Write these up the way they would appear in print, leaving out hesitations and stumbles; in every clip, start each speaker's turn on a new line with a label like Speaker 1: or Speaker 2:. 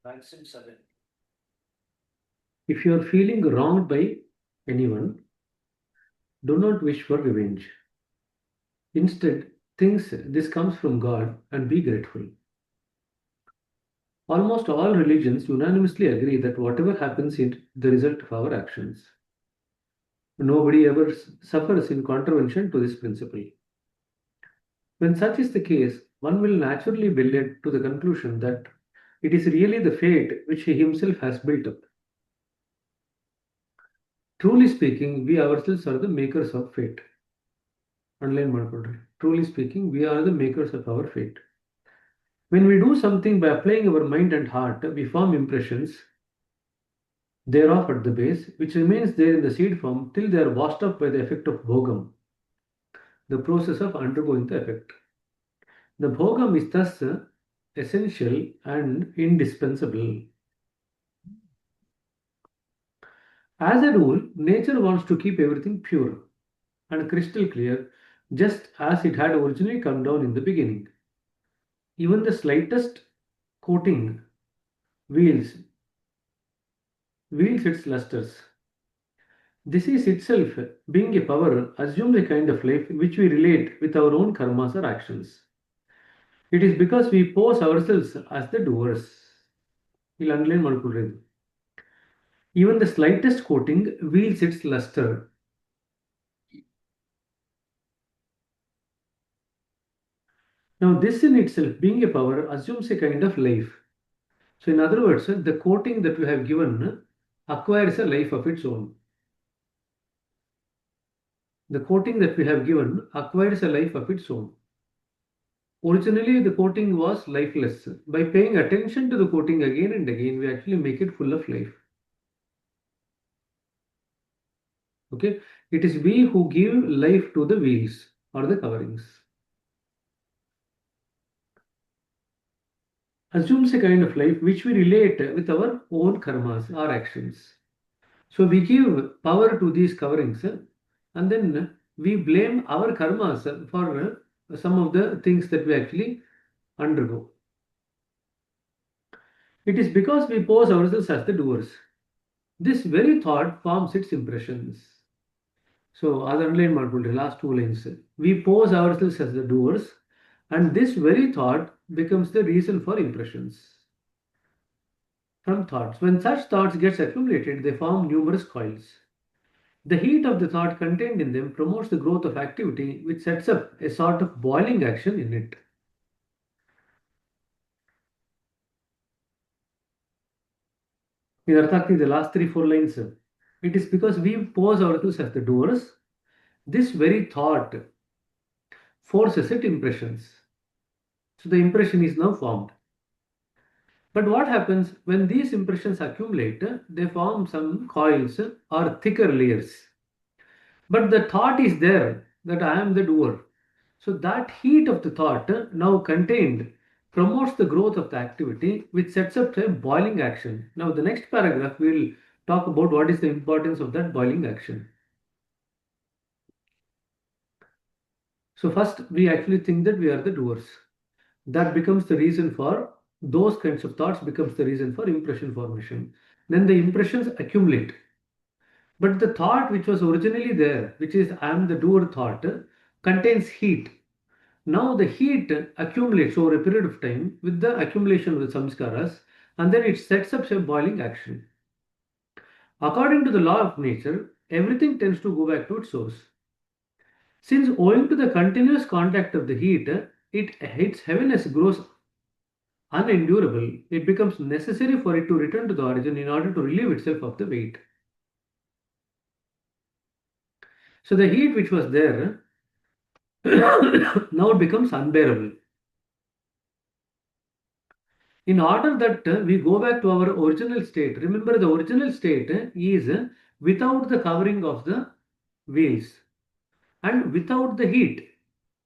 Speaker 1: Maxim 7.
Speaker 2: If you are feeling wronged by anyone, do not wish for revenge. Instead, think this comes from God and be grateful. Almost all religions unanimously agree that whatever happens is the result of our actions. Nobody ever suffers in contravention to this principle. When such is the case, one will naturally be led to the conclusion that it is really the fate which he himself has built up. Truly speaking, we ourselves are the makers of fate. Underline ಮಾಡ್ಕೊಳ್ರಿ. Truly speaking, we are the makers of our fate. When we do something by applying our mind and heart, we form impressions thereof at the base, which remains there in the seed form till they are washed up by the effect of bhogam, the process of undergoing the effect. The bhogam is thus essential and indispensable. As a rule, nature wants to keep everything pure and crystal clear, just as it had originally come down in the beginning. Even the slightest coating wheels wields its lusters. This is itself, being a power, assumes a kind of life which we relate with our own karmas or actions. It is because we pose ourselves as the doers. ಇಲ್ಲಿ underline ಮಾಡ್ಕೊಳ್ರಿ ಇದು. Even the slightest coating wields its luster. Now, this in itself, being a power, assumes a kind of life. So, in other words, the coating that we have given acquires a life of its own. The coating that we have given acquires a life of its own. Originally, the coating was lifeless. By paying attention to the coating again and again, we actually make it full of life. Okay, it is we who give life to the wheels or the coverings. Assumes a kind of life which we relate with our own karmas, our actions. So we give power to these coverings and then we blame our karmas for some of the things that we actually undergo. It is because we pose ourselves as the doers. This very thought forms its impressions. So, ಅದು underline ಮಾಡ್ಕೊಳ್ರಿ last two lines. We pose ourselves as the doers, and this very thought becomes the reason for impressions. From thoughts. When such thoughts get accumulated, they form numerous coils. The heat of the thought contained in them promotes the growth of activity, which sets up a sort of boiling action in it. In Arthakti, the last three, 4 lines, it is because we pose ourselves as the doers, this very thought forces it impressions. So the impression is now formed. But what happens when these impressions accumulate? They form some coils or thicker layers. But the thought is there that I am the doer. So that heat of the thought now contained promotes the growth of the activity, which sets up a boiling action. Now, the next paragraph will talk about what is the importance of that boiling action. So, first, we actually think that we are the doers. That becomes the reason for those kinds of thoughts, becomes the reason for impression formation. Then the impressions accumulate. But the thought which was originally there, which is I am the doer thought, contains heat. Now the heat accumulates over a period of time with the accumulation of the samskaras, and then it sets up a boiling action. According to the law of nature, everything tends to go back to its source. Since owing to the continuous contact of the heat, its heaviness grows unendurable, it becomes necessary for it to return to the origin in order to relieve itself of the weight. So the heat which was there now it becomes unbearable. In order that we go back to our original state, remember the original state is without the covering of the wheels and without the heat.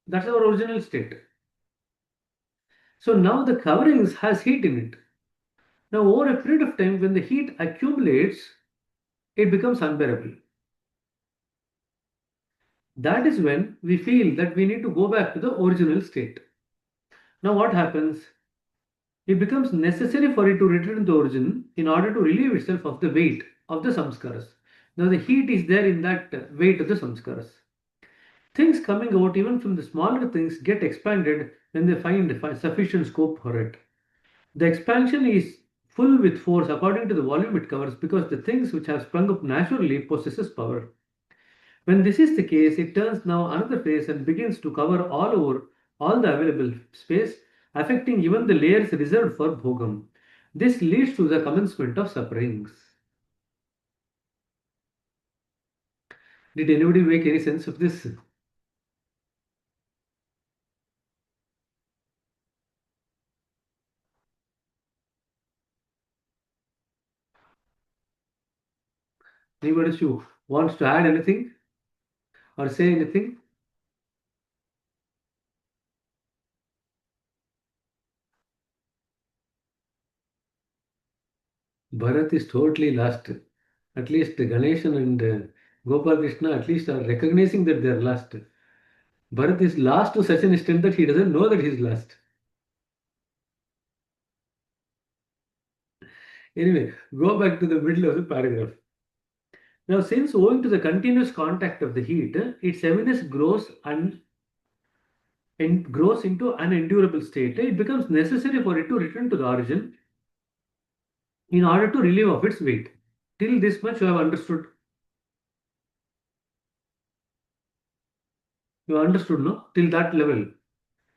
Speaker 2: That's our original state. So now the coverings has heat in it. Now over a period of time when the heat accumulates, it becomes unbearable. That is when we feel that we need to go back to the original state. Now what happens? It becomes necessary for it to return to origin in order to relieve itself of the weight of the samskaras. Now, the heat is there in that weight of the samskaras. Things coming out even from the smaller things get expanded when they find sufficient scope for it. The expansion is full with force according to the volume it covers because the things which have sprung up naturally possesses power. When this is the case, it turns now another phase and begins to cover all over all the available space, affecting even the layers reserved for bhogam. This leads to the commencement of sufferings. Did anybody make any sense of this? Anybody who wants to add anything or say anything? Bharat is totally lost. At least Ganeshan and Gopal Krishna at least are recognizing that they are lost. Bharat is lost to such an extent that he doesn't know that he is lost. Anyway, go back to the middle of the paragraph. Now, since owing to the continuous contact of the heat, its heaviness grows into an endurable state, it becomes necessary for it to return to the origin in order to relieve of its weight. Till this much you have understood. You understood, no? Till that level.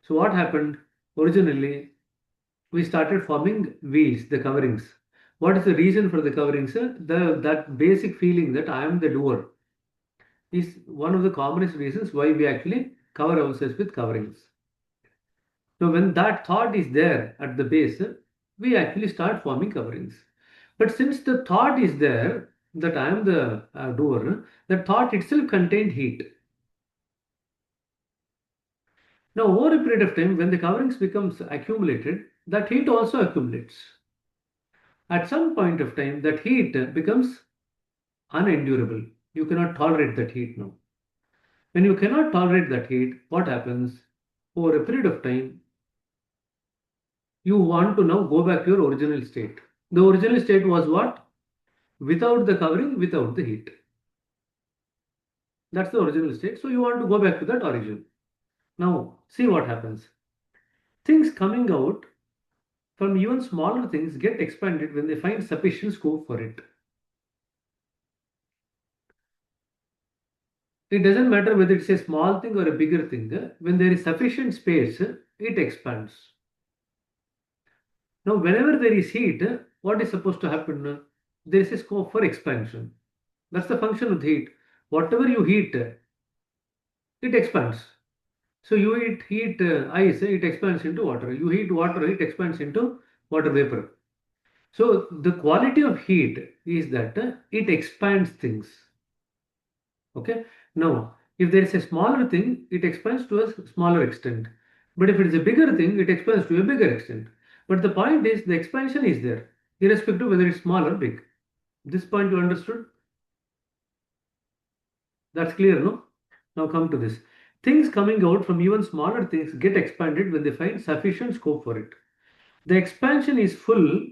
Speaker 2: So what happened? Originally, we started forming wheels, the coverings. What is the reason for the coverings? That basic feeling that I am the doer is one of the commonest reasons why we actually cover ourselves with coverings. So when that thought is there at the base, we actually start forming coverings. But since the thought is there that I am the doer, the thought itself contained heat. Now, over a period of time, when the coverings becomes accumulated, that heat also accumulates. At some point of time, that heat becomes unendurable. You cannot tolerate that heat now. When you cannot tolerate that heat, what happens? Over a period of time, you want to now go back to your original state. The original state was what? Without the covering, without the heat. That's the original state. So you want to go back to that origin. Now, see what happens. Things coming out from even smaller things get expanded when they find sufficient scope for it. It doesn't matter whether it's a small thing or a bigger thing. When there is sufficient space, it expands. Now, whenever there is heat, what is supposed to happen? There is a scope for expansion. That's the function of the heat. Whatever you heat, it expands. So you heat ice, it expands into water. You heat water, it expands into water vapor. So the quality of heat is that it expands things. Okay. Now, if there is a smaller thing, it expands to a smaller extent. But if it is a bigger thing, it expands to a bigger extent. But the point is, the expansion is there, irrespective whether it's small or big. This point you understood? That's clear, no? Now come to this. Things coming out from even smaller things get expanded when they find sufficient scope for it. The expansion is full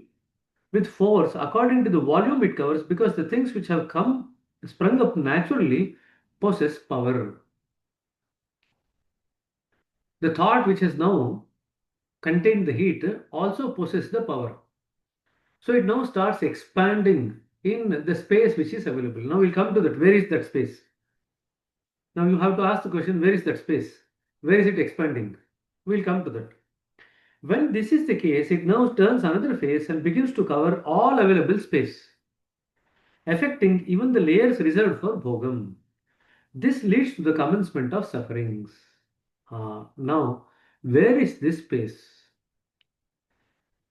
Speaker 2: with force according to the volume it covers because the things which have come sprung up naturally possess power. The thought which has now contained the heat also possesses the power. So it now starts expanding in the space which is available. Now we'll come to that. Where is that space? Now you have to ask the question, where is that space? Where is it expanding? We'll come to that. When this is the case, it now turns another phase and begins to cover all available space, affecting even the layers reserved for bhogam. This leads to the commencement of sufferings. Now, where is this space?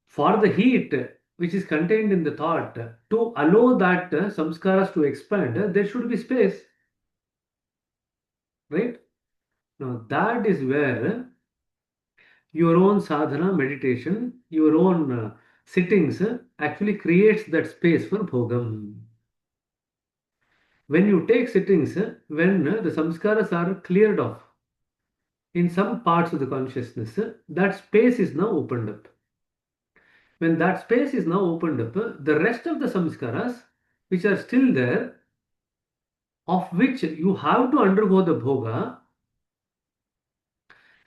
Speaker 2: For the heat which is contained in the thought, to allow that samskaras to expand, there should be space, right? Now, that is where your own sadhana meditation, your own sittings actually creates that space for bhogam. When you take sittings, when the samskaras are cleared off in some parts of the consciousness, that space is now opened up. When that space is now opened up, the rest of the samskaras which are still there, of which you have to undergo the bhoga,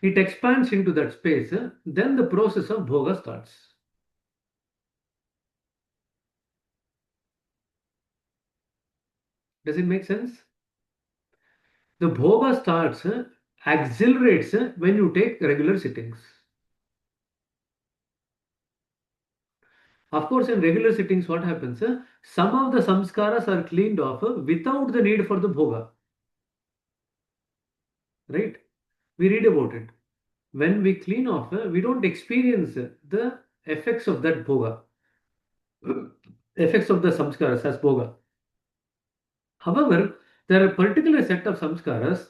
Speaker 2: it expands into that space, then the process of bhoga starts. Does it make sense? The bhoga starts, accelerates when you take regular sittings. Of course, in regular sittings, what happens? Some of the samskaras are cleaned off without the need for the bhoga. Right? We read about it. When we clean off, we don't experience the effects of that bhoga, effects of the samskaras as bhoga. However, there are a particular set of samskaras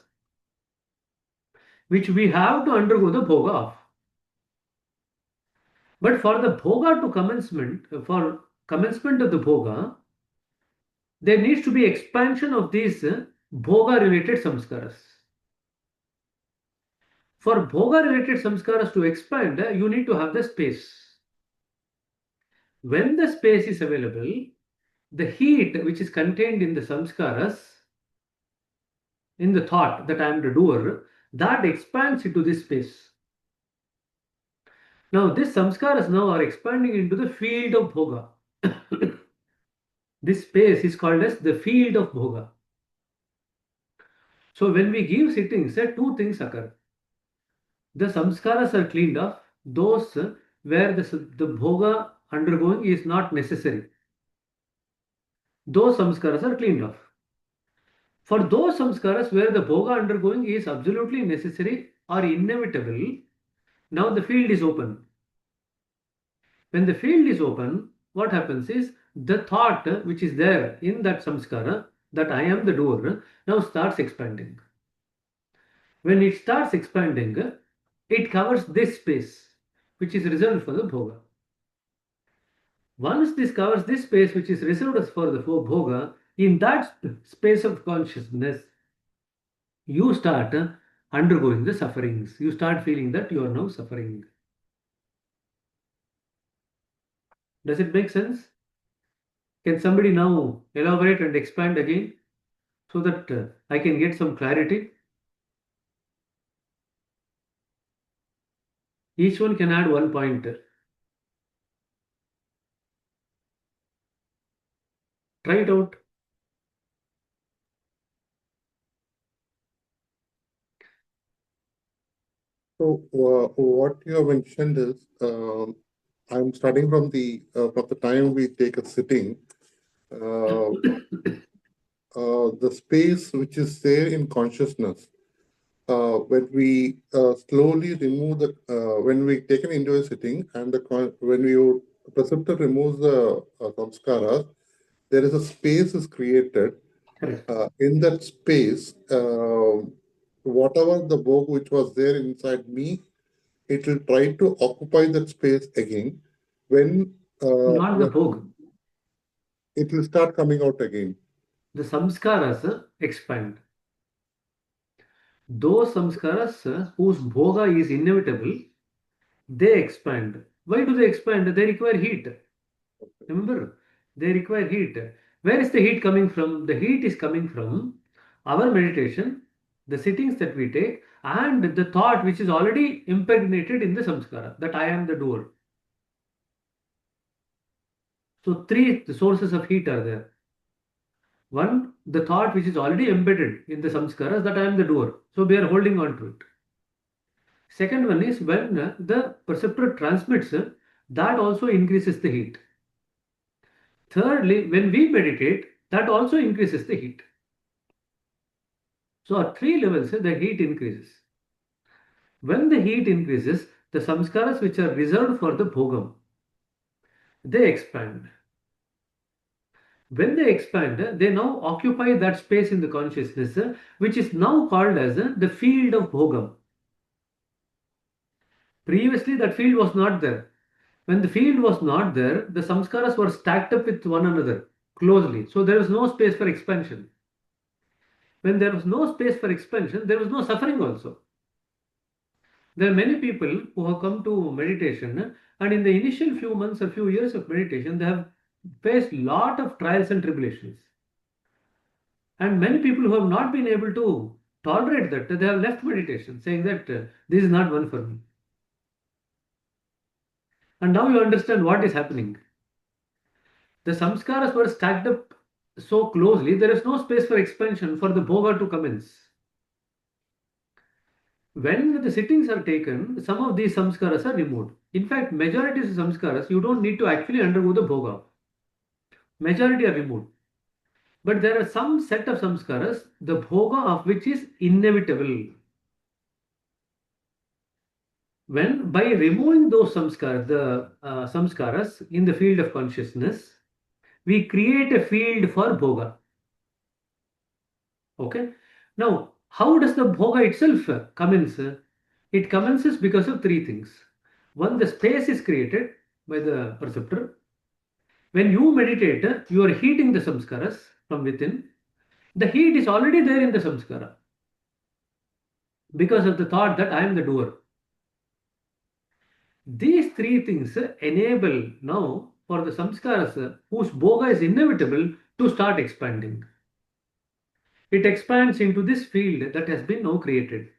Speaker 2: which we have to undergo the bhoga of. But for the bhoga to commencement, for commencement of the bhoga, there needs to be expansion of these bhoga related samskaras. For bhoga related samskaras to expand, you need to have the space. When the space is available, the heat which is contained in the samskaras, in the thought that I am the doer, that expands into this space. Now, these samskaras now are expanding into the field of bhoga. This space is called as the field of bhoga. So, when we give sittings, two things occur. The samskaras are cleaned off, those where the bhoga undergoing is not necessary. Those samskaras are cleaned off. For those samskaras where the bhoga undergoing is absolutely necessary or inevitable, now the field is open. When the field is open, what happens is the thought which is there in that samskara, that I am the doer, now starts expanding. When it starts expanding, it covers this space which is reserved for the bhoga. Once this covers this space which is reserved for the bhoga, in that space of consciousness, you start undergoing the sufferings. You start feeling that you are now suffering. Does it make sense? Can somebody now elaborate and expand again so that I can get some clarity? Each one can add one point. Try it out.
Speaker 1: So, what you have mentioned is, I'm starting from the time we take a sitting, uh, the space which is there in consciousness. When we slowly remove when we take an into a sitting, and when you preceptor removes the samskaras, there is a space is created.
Speaker 2: Correct.
Speaker 1: In that space, whatever the book which was there inside me, it will try to occupy that space again.
Speaker 2: Not the
Speaker 1: When
Speaker 2: bhog.
Speaker 1: it will start coming out again.
Speaker 2: The samskaras expand. Those samskaras whose bhoga is inevitable, they expand. Why do they expand? They require heat. Remember, they require heat. Where is the heat coming from? The heat is coming from our meditation, the sittings that we take, and the thought which is already impregnated in the samskara, that I am the doer. So, three sources of heat are there. One, the thought which is already embedded in the samskaras, that I am the doer. So, we are holding on to it. Second one is when the perceptor transmits, that also increases the heat. Thirdly, when we meditate, that also increases the heat. So at three levels, the heat increases. When the heat increases, the samskaras which are reserved for the bhogam, they expand. When they expand, they now occupy that space in the consciousness, which is now called as the field of bhogam. Previously, that field was not there. When the field was not there, the samskaras were stacked up with one another closely. So there was no space for expansion. When there was no space for expansion, there was no suffering also. There are many people who have come to meditation, and in the initial few months or few years of meditation, they have faced lot of trials and tribulations. And many people who have not been able to tolerate that, they have left meditation, saying that this is not one for me. And now you understand what is happening. The samskaras were stacked up so closely, there is no space for expansion for the bhoga to commence. When the sittings are taken, some of these samskaras are removed. In fact, majority of samskaras, you don't need to actually undergo the bhoga. Majority are removed. But there are some set of samskaras, the bhoga of which is inevitable. When by removing those samskaras, the samskaras in the field of consciousness, we create a field for bhoga. Okay. Now, how does the bhoga itself commence? It commences because of three things. One, the space is created by the perceptor. When you meditate, you are heating the samskaras from within. The heat is already there in the samskara because of the thought that I am the doer. These three things enable now for the samskaras whose bhoga is inevitable to start expanding. It expands into this field that has been now created.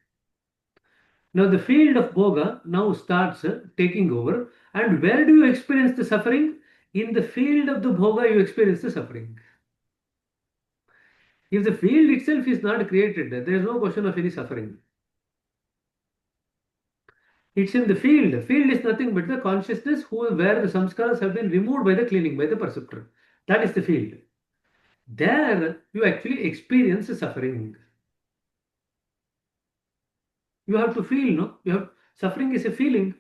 Speaker 2: Now the field of bhoga now starts taking over. And where do you experience the suffering? In the field of the bhoga, you experience the suffering. If the field itself is not created, there is no question of any suffering. It's in the field. Field is nothing but the consciousness where the samskaras have been removed by the cleaning, by the perceptor. That is the field. There you actually experience the suffering. You have to feel, no? Suffering is a feeling.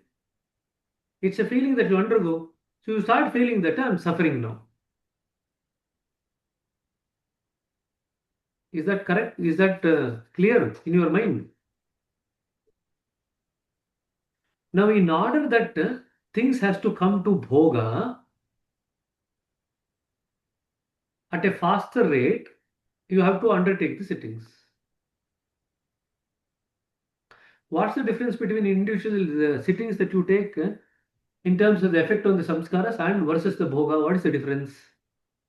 Speaker 2: It's a feeling that you undergo. So you start feeling that I'm suffering now. Is that correct? Is that clear in your mind? Now, in order that things has to come to bhoga at a faster rate, you have to undertake the sittings. What's the difference between individual sittings that you take in terms of the effect on the samskaras and versus the bhoga? What is the difference?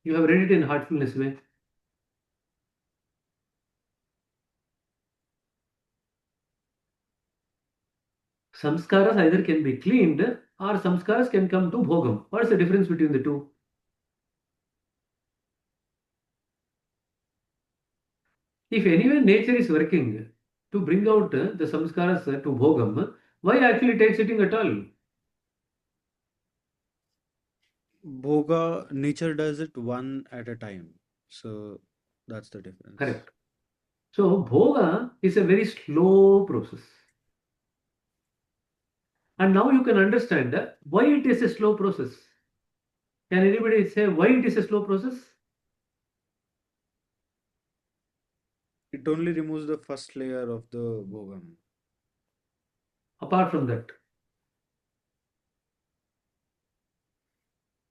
Speaker 2: You have read it in heartfulness way. Samskaras either can be cleaned or samskaras can come to bhogam. What is the difference between the two? If anyway nature is working to bring out the samskaras to bhogam, why actually take sitting at all?
Speaker 3: Bhoga, nature does it one at a time. So that's the difference.
Speaker 2: Correct. So bhoga is a very slow process. And now you can understand why it is a slow process. Can anybody say why it is a slow process?
Speaker 3: It only removes the first layer of the bhogam.
Speaker 2: Apart from that,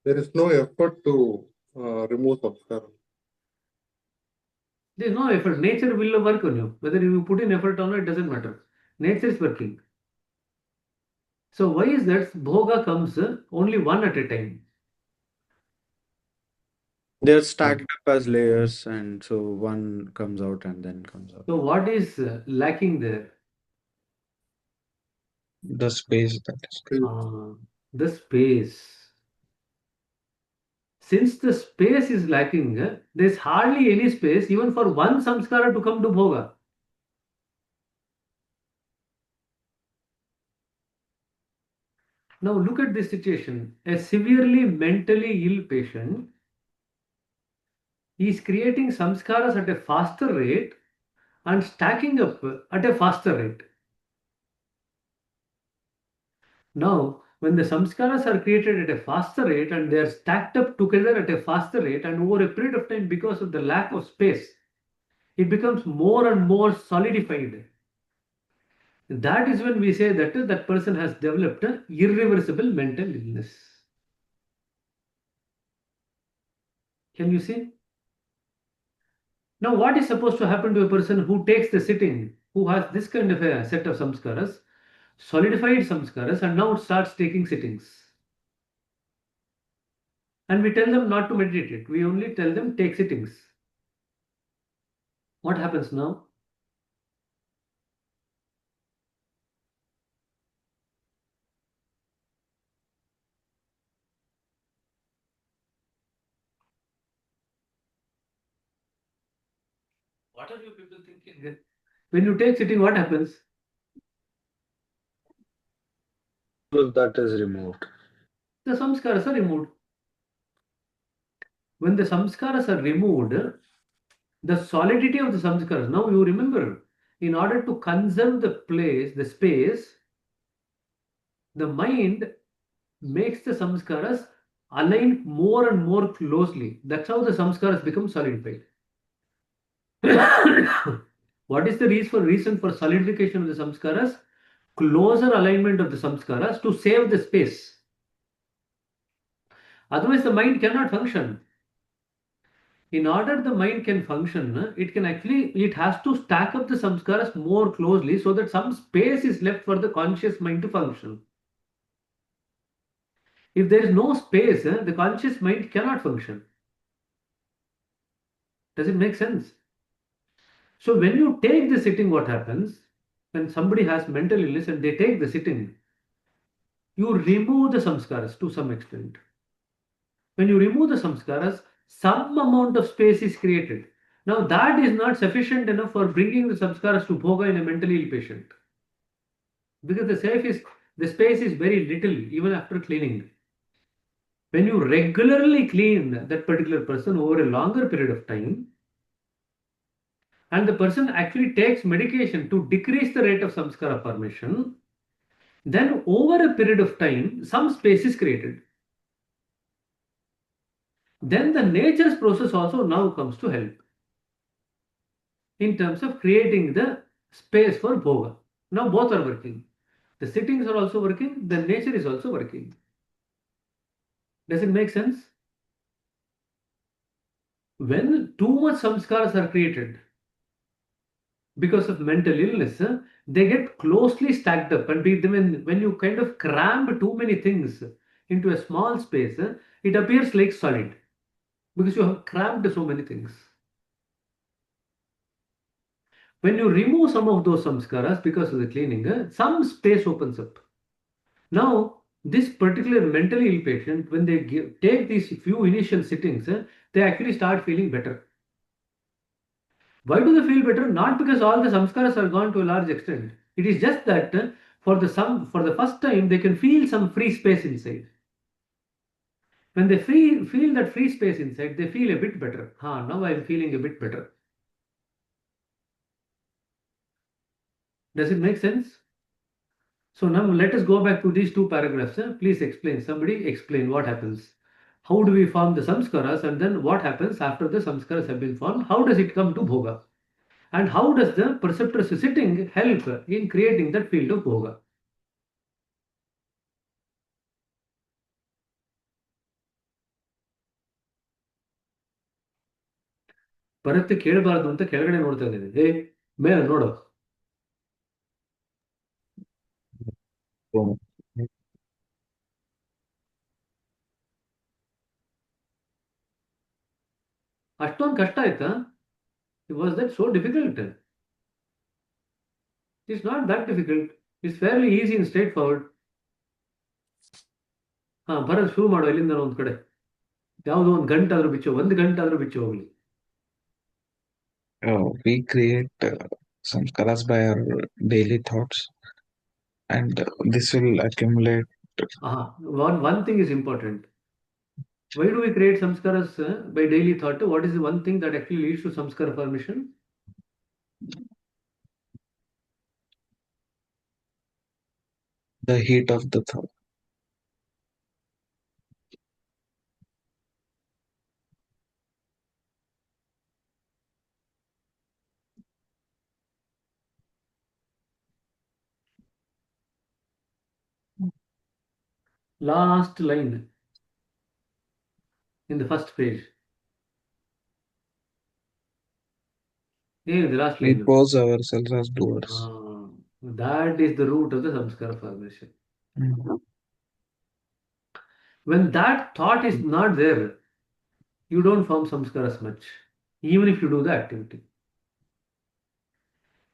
Speaker 1: There is no effort to remove samskara.
Speaker 2: there is no effort. Nature will work on you. Whether you put in effort or not, it doesn't matter. Nature is working. So why is that bhoga comes only one at a time?
Speaker 3: They're stacked up as layers, and so one comes out and then comes out.
Speaker 2: So what is lacking there?
Speaker 4: The space that is there.
Speaker 2: The space. Since the space is lacking, there is hardly any space even for one samskara to come to bhoga. Now look at this situation. A severely mentally ill patient is creating samskaras at a faster rate and stacking up at a faster rate. Now, when the samskaras are created at a faster rate and they are stacked up together at a faster rate and over a period of time because of the lack of space, it becomes more and more solidified. That is when we say that that person has developed irreversible mental illness. Can you see? Now, what is supposed to happen to a person who takes the sitting, who has this kind of a set of samskaras? solidified samskaras, and now it starts taking sittings. And we tell them not to meditate it. We only tell them take sittings. What happens now? What are you people thinking? When you take sitting, what happens?
Speaker 3: That is removed.
Speaker 2: The samskaras are removed. When the samskaras are removed, the solidity of the samskaras. Now you remember, in order to conserve the space, the mind makes the samskaras align more and more closely. That's how the samskaras become solidified. What is the reason for solidification of the samskaras? Closer alignment of the samskaras to save the space. Otherwise, the mind cannot function. In order the mind can function, it has to stack up the samskaras more closely so that some space is left for the conscious mind to function. If there is no space, the conscious mind cannot function. Does it make sense? So when you take the sitting, what happens? When somebody has mental illness and they take the sitting, you remove the samskaras to some extent. When you remove the samskaras, some amount of space is created. Now that is not sufficient enough for bringing the samskaras to bhoga in a mentally ill patient. Because the space is very little even after cleaning. When you regularly clean that particular person over a longer period of time, and the person actually takes medication to decrease the rate of samskara formation, then over a period of time, some space is created. Then the nature's process also now comes to help in terms of creating the space for bhoga. Now both are working. The sittings are also working, the nature is also working. Does it make sense? When too much samskaras are created because of mental illness, they get closely stacked up. And when you kind of cram too many things into a small space, it appears like solid because you have crammed so many things. When you remove some of those samskaras because of the cleaning, some space opens up. Now, this particular mentally ill patient, when they take these few initial sittings, they actually start feeling better. Why do they feel better? Not because all the samskaras are gone to a large extent. It is just that for the first time they can feel some free space inside. When they feel that free space inside, they feel a bit better. Now I am feeling a bit better. Does it make sense? So now let us go back to these two paragraphs. Please explain. Somebody explain what happens. How do we form the samskaras, and then what happens after the samskaras have been formed? How does it come to bhoga? And how does the perceptor's sitting help in creating that field of bhoga? Bharat ಕೇಳಬಾರದು ಅಂತ ಕೆಳಗಡೆ ನೋಡ್ತಾ ಇದ್ದೇನೆ. ಮೇಲೆ ನೋಡು. ಅಷ್ಟೊಂದು ಕಷ್ಟ ಆಯ್ತಾ? Was that so difficult? It's not that difficult. It's fairly easy and straightforward. Bharat ಶುರು ಮಾಡೋ ಇಲ್ಲಿಂದ ಒಂದು ಕಡೆ. ಯಾವುದೋ ಒಂದು ಗಂಟೆ ಆದ್ರೂ ಬಿಚ್ಚೋ, ಒಂದು ಗಂಟೆ ಆದ್ರೂ ಬಿಚ್ಚೋ ಹೋಗ್ಲಿ.
Speaker 4: We create samskaras by our daily thoughts, and this will accumulate.
Speaker 2: One thing is important. Why do we create samskaras by daily thought? What is the one thing that actually leads to samskara formation?
Speaker 4: The heat of the thought.
Speaker 2: Last line in the first page. The last
Speaker 4: We
Speaker 2: line.
Speaker 4: pose ourselves as doers.
Speaker 2: That is the root of the samskara formation.
Speaker 4: Mm.
Speaker 2: When that thought is not there, you don't form samskaras much, even if you do the activity.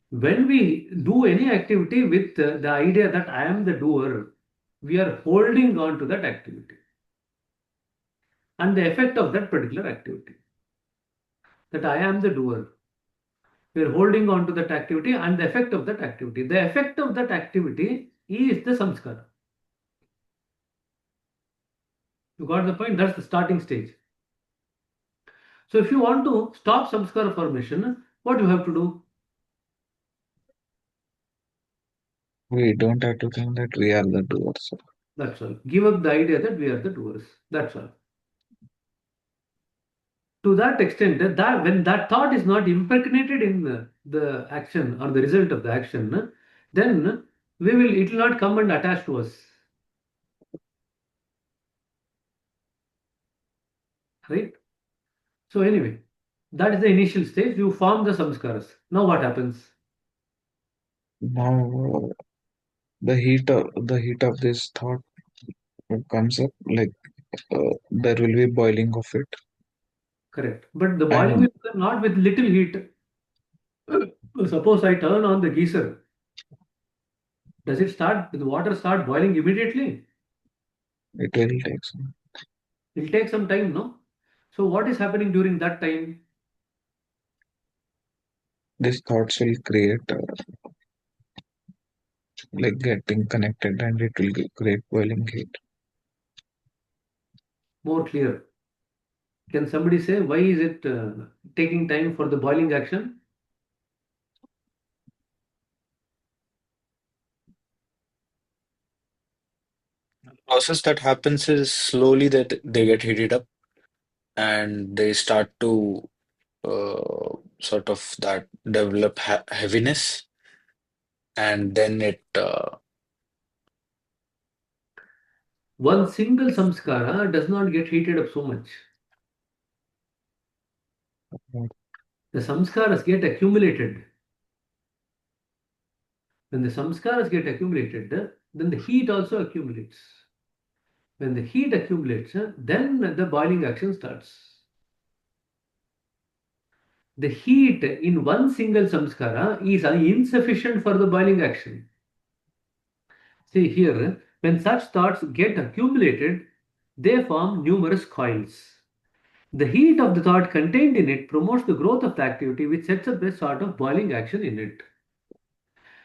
Speaker 2: When we do any activity with the idea that I am the doer, we are holding on to that activity and the effect of that particular activity. That I am the doer. We are holding on to that activity and the effect of that activity. The effect of that activity is the samskara. You got the point? That's the starting stage. So if you want to stop samskara formation, what you have to do?
Speaker 4: We don't have to think that we are the doers.
Speaker 2: That's all. Give up the idea that we are the doers. That's all. To that extent, that when that thought is not impregnated in the action or the result of the action, then it will not come and attach to us. Right? So anyway, that is the initial stage. You form the samskaras. Now what happens?
Speaker 4: Now the heat of this thought comes up, like there will be boiling of it,
Speaker 2: Correct. But the boiling
Speaker 4: and
Speaker 2: will occur not with little heat. Suppose I turn on the geyser. Does the water start boiling immediately?
Speaker 4: it will take some.
Speaker 2: It will take some time, no? So what is happening during that time?
Speaker 4: These thoughts will create like getting connected, and it will create boiling heat.
Speaker 2: More clear. Can somebody say why is it taking time for the boiling action?
Speaker 3: Process that happens is slowly that they get heated up and they start to sort of that develop heaviness, and then it
Speaker 2: One single samskara does not get heated up so much. The samskaras get accumulated. When the samskaras get accumulated, then the heat also accumulates. When the heat accumulates, then the boiling action starts. The heat in one single samskara is insufficient for the boiling action. See here, when such thoughts get accumulated, they form numerous coils. The heat of the thought contained in it promotes the growth of the activity, which sets up a sort of boiling action in it.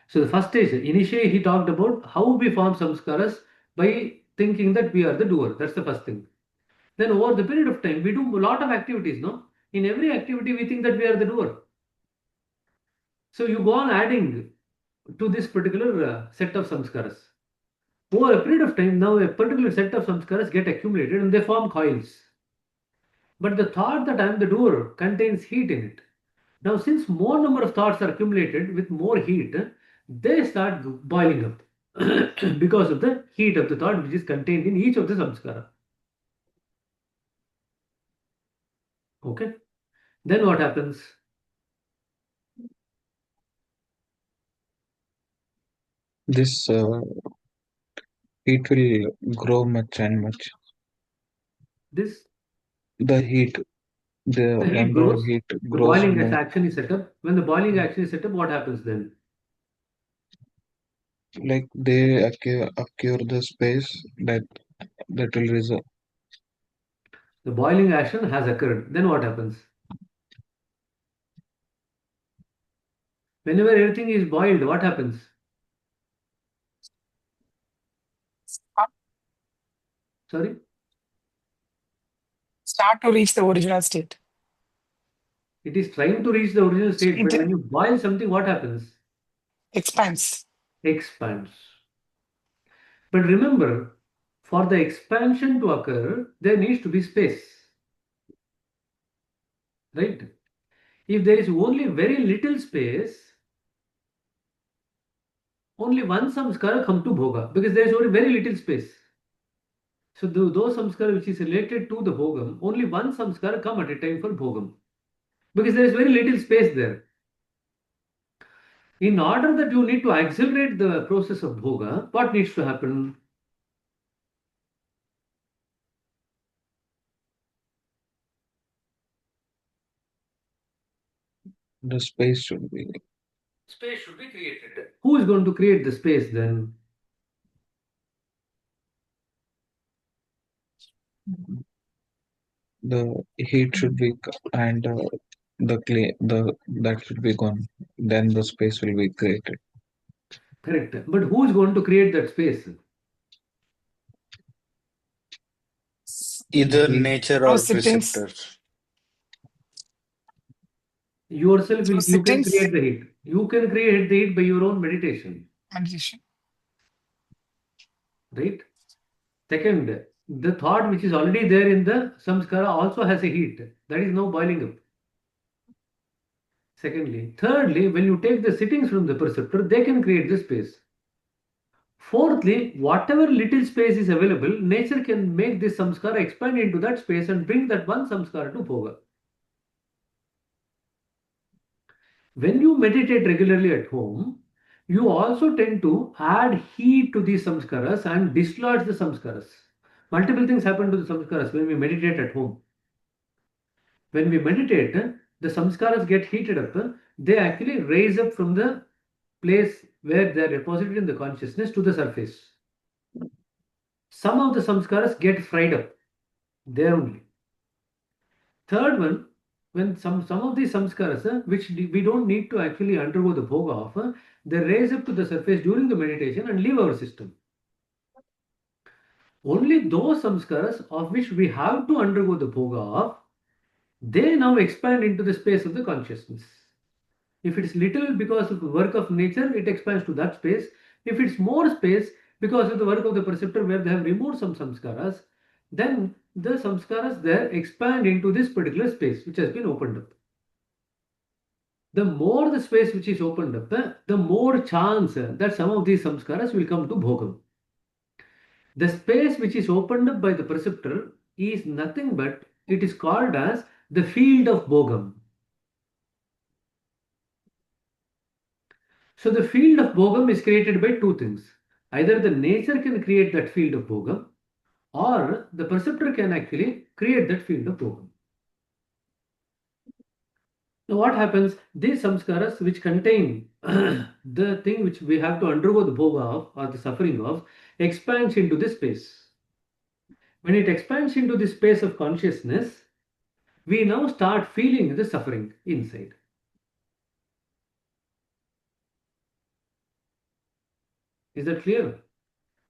Speaker 2: So the first stage, initially he talked about how we form samskaras by thinking that we are the doer. That's the first thing. Then over the period of time, we do a lot of activities, no? In every activity, we think that we are the doer. So you go on adding to this particular set of samskaras. Over a period of time, now a particular set of samskaras get accumulated and they form coils. But the thought that I am the doer contains heat in it. Now, since more number of thoughts are accumulated with more heat, they start boiling up because of the heat of the thought which is contained in each of the samskara. Okay. Then what happens?
Speaker 4: This heat will grow much and much.
Speaker 2: This
Speaker 4: The heat, the
Speaker 2: the heat
Speaker 4: number of
Speaker 2: grows,
Speaker 4: heat
Speaker 2: the
Speaker 4: grows
Speaker 2: boiling
Speaker 4: more.
Speaker 2: action is set up. When the boiling action is set up, what happens then?
Speaker 4: Like they occur the space that will result.
Speaker 2: The boiling action has occurred. Then what happens? Whenever everything is boiled, what happens?
Speaker 5: Start
Speaker 2: Sorry?
Speaker 5: start to reach the original state.
Speaker 2: It is trying to reach the original
Speaker 5: So
Speaker 2: state, but
Speaker 5: it
Speaker 2: when you boil something, what happens?
Speaker 5: expands.
Speaker 2: Expands. But remember, for the expansion to occur, there needs to be space, right? If there is only very little space, only one samskara come to bhoga because there is only very little space. So those samskara which is related to the bhogam, only one samskara come at a time for bhogam because there is very little space there. In order that you need to accelerate the process of bhoga, what needs to happen?
Speaker 4: The space should be
Speaker 2: Space should be created. Who is going to create the space then?
Speaker 4: the heat should be and the that should be gone. Then the space will be created.
Speaker 2: Correct. But who is going to create that space?
Speaker 3: Either
Speaker 4: Heat.
Speaker 3: nature
Speaker 5: Through
Speaker 3: or
Speaker 5: sittings.
Speaker 3: preceptors.
Speaker 2: Yourself,
Speaker 5: Through
Speaker 2: you can
Speaker 5: sittings.
Speaker 2: create the heat. You can create the heat by your own meditation,
Speaker 5: Meditation.
Speaker 2: right? Second, the thought which is already there in the samskara also has a heat. That is now boiling up. Secondly. Thirdly, when you take the sittings from the perceptor, they can create the space. Fourthly, whatever little space is available, nature can make this samskara expand into that space and bring that one samskara to bhoga. When you meditate regularly at home, you also tend to add heat to these samskaras and dislodge the samskaras. Multiple things happen to the samskaras when we meditate at home. When we meditate, the samskaras get heated up, they actually raise up from the place where they are deposited in the consciousness to the surface. Some of the samskaras get fried up there only. Third one, when some of these samskaras, which we don't need to actually undergo the bhoga of, they raise up to the surface during the meditation and leave our system. Only those samskaras of which we have to undergo the bhoga of, they now expand into the space of the consciousness. If it's little because of the work of nature, it expands to that space. If it's more space because of the work of the perceptor where they have removed some samskaras, then the samskaras there expand into this particular space which has been opened up. The more the space which is opened up, the more chance that some of these samskaras will come to bhogam. The space which is opened up by the preceptor is nothing but, it is called as the field of bhogam. So the field of bhogam is created by two things. Either the nature can create that field of bhogam, or the perceptor can actually create that field of bhogam. Now what happens? These samskaras which contain the thing which we have to undergo the bhoga of or the suffering of expands into this space. When it expands into the space of consciousness, we now start feeling the suffering inside. Is that clear?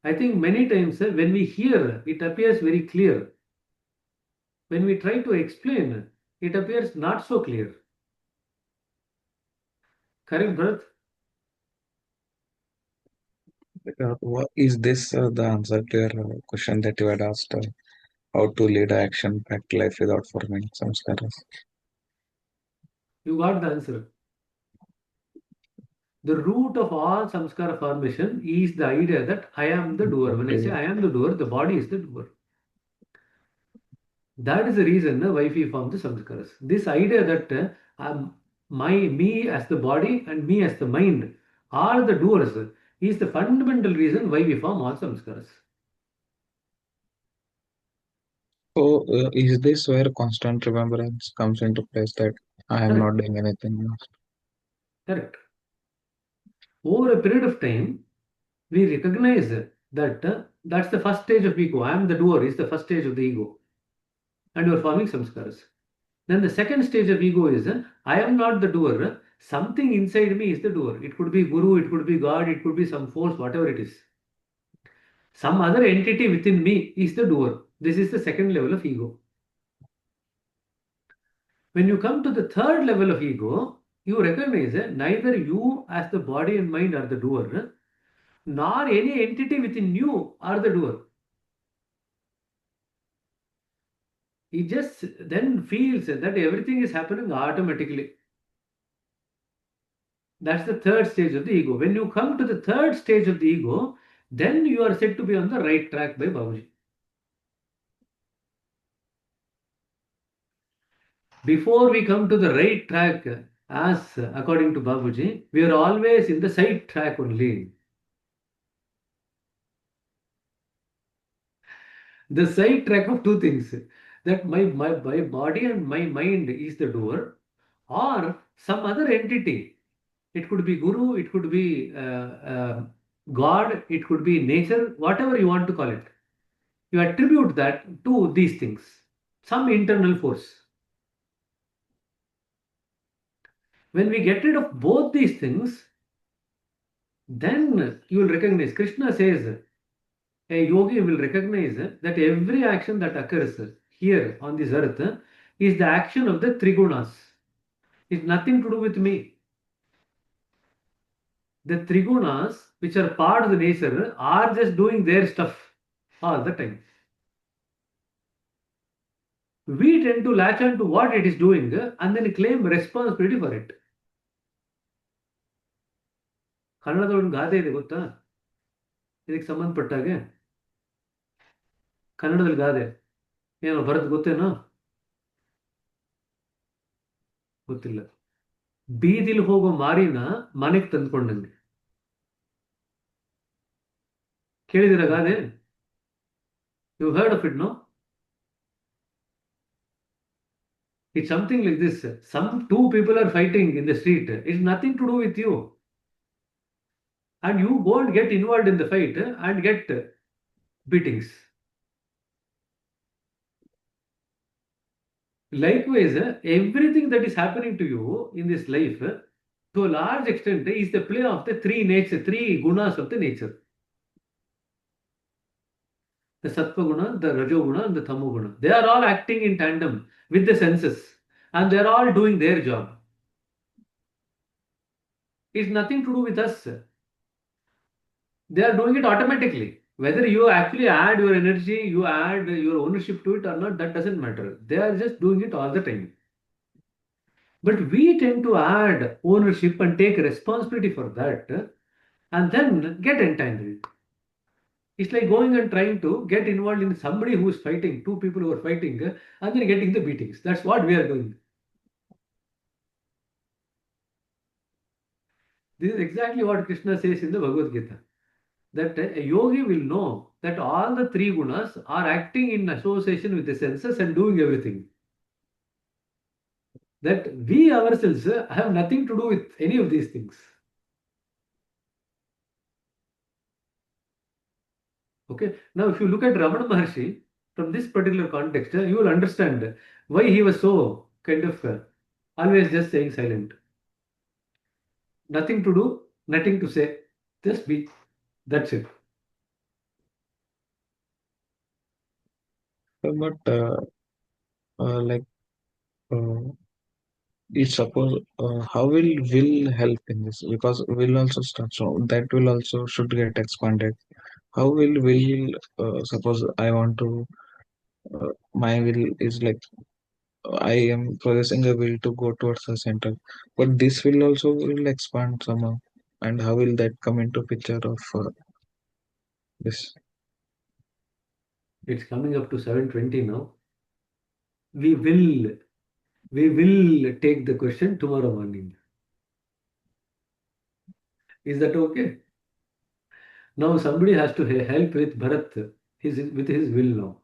Speaker 2: I think many times when we hear, it appears very clear. When we try to explain, it appears not so clear. Correct, Bharat?
Speaker 4: Is this the answer to your question that you had asked? How to lead an action-packed life without forming samskaras?
Speaker 2: You got the answer. The root of all samskara formation is the idea that I am the doer. When I say I am the doer, the body is the doer. That is the reason why we form the samskaras. This idea that me as the body and me as the mind are the doers is the fundamental reason why we form all samskaras.
Speaker 4: So, is this where constant remembrance comes into place that I am
Speaker 2: Correct.
Speaker 4: not doing anything?
Speaker 2: Correct. Over a period of time, we recognize that that's the first stage of ego. I am the doer is the first stage of the ego. And you are forming samskaras. Then the second stage of ego is I am not the doer. Something inside me is the doer. It could be Guru, it could be God, it could be some force, whatever it is. Some other entity within me is the doer. This is the second level of ego. When you come to the third level of ego, you recognize neither you as the body and mind are the doer, nor any entity within you are the doer. He just then feels that everything is happening automatically. That's the third stage of the ego. When you come to the third stage of the ego, then you are said to be on the right track by Babaji. Before we come to the right track, As according to Babuji, we are always in the side track only. The side track of two things, that my body and my mind is the doer, or some other entity. It could be Guru, it could be God, it could be nature, whatever you want to call it. You attribute that to these things, some internal force. When we get rid of both these things, then you will recognize. Krishna says, a yogi will recognize that every action that occurs here on this earth is the action of the trigunas. It's nothing to do with me. The trigunas, which are part of the nature, are just doing their stuff all the time. We tend to latch on to what it is doing and then claim responsibility for it. ಕನ್ನಡದೊಳಗೆ ಗಾದೆ ಇದೆ ಗೊತ್ತಾ? ಇದಕ್ಕೆ ಸಂಬಂಧಪಟ್ಟಾಗೆ ಕನ್ನಡದಲ್ಲಿ ಗಾದೆ ಏನೋ ಬರೋದು ಗೊತ್ತೇನೋ? ಗೊತ್ತಿಲ್ಲ. ಬೀದಿಲಿ ಹೋಗೋ ಮಾರಿನ ಮನೆಗೆ ತಂದ್ಕೊಂಡಂಗೆ. ಕೇಳಿದಿರ ಗಾದೆ? You heard of it, no? It's something like this. Two people are fighting in the street. It's nothing to do with you. And you go and get involved in the fight and get beatings. Likewise, everything that is happening to you in this life, to a large extent, is the play of the three gunas of the nature. The sattva guna, the rajo guna, and the tamo guna. They are all acting in tandem with the senses, and they are all doing their job. It's nothing to do with us. They are doing it automatically. Whether you actually add your energy, you add your ownership to it or not, that doesn't matter. They are just doing it all the time. But we tend to add ownership and take responsibility for that and then get entangled. It's like going and trying to get involved in somebody who is fighting, two people who are fighting, and then getting the beatings. That's what we are doing. This is exactly what Krishna says in the Bhagavad Gita. That a yogi will know that all the three gunas are acting in association with the senses and doing everything. That we ourselves have nothing to do with any of these things. Okay. Now, if you look at Ramana Maharshi from this particular context, you will understand why he was so kind of always just saying silent. Nothing to do, nothing to say, just be. That's it.
Speaker 4: But like, if suppose how will help in this? Because will also start, so that will also should get expanded. How will suppose I want to my will is like I am possessing a will to go towards the center, but this will also will expand somehow. And how will that come into picture of this?
Speaker 2: It's coming up to 7:20 now. We will take the question tomorrow morning. Is that okay? Now somebody has to help with Bharat with his will now.